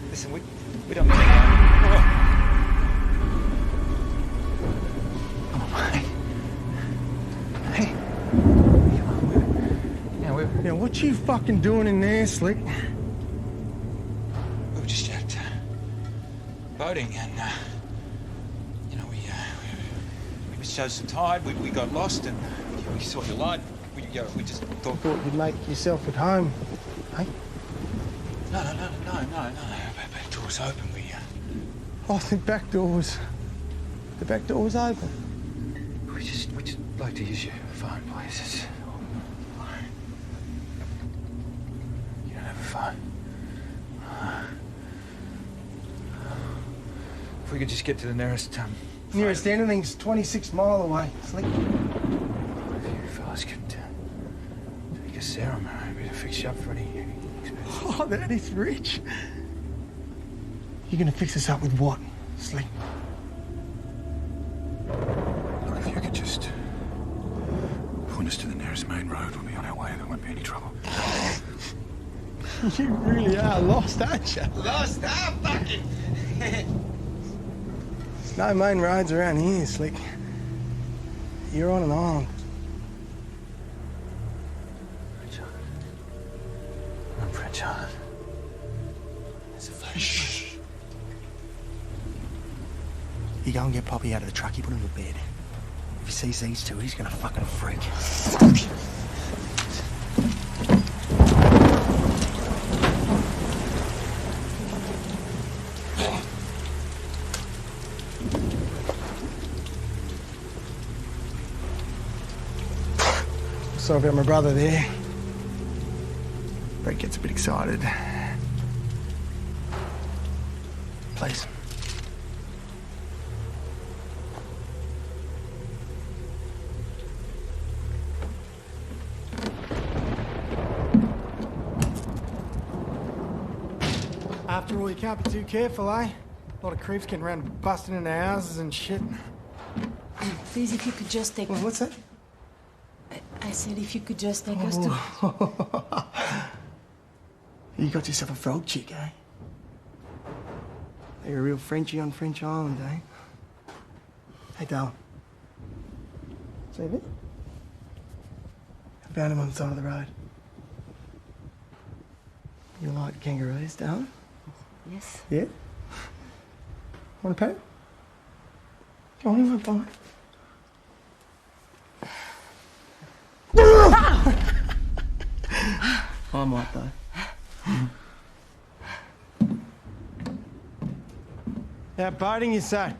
Listen, we don't need to. Come on, mate. Hey. Yeah, what you fucking doing in there, Slick? We were just out boating and, we misjudged the tide. We got lost and we saw your light. We just thought... You'd make yourself at home, hey? No. The door was open. Oh, the back door was open. We'd just like to use your phone, please. You don't have a phone. If we could just get to the nearest, Nearest anything's 26 mile away, Slick. If you fellas could take a serum, maybe to fix you up for any expenses. Oh, that is rich. You're gonna fix us up with what, Slick? Look, if you could just point us to the nearest main road, we'll be on our way. There won't be any trouble. You really are lost, aren't you? Lost? Ah, fucking! There's no main roads around here, Slick. You're on an island. I'm French Island. There's a Shh. You go and get Poppy out of the truck, you put him to bed. If he sees these two, he's gonna fucking freak. Sorry about my brother there. Brett gets a bit excited. Please. After all, you can't be too careful, eh? A lot of creeps getting around busting into houses and shit. Please, if you could just take... Well, what's that? I said if you could just take us to... You got yourself a frog chick, eh? You're a real Frenchie on French Island, eh? Hey, darling. See it? I found him on the side of the road. You like kangaroos, darling? Yes. Yeah? Want a pet? Go on, you won't bite. I might, though. Out boating, you say?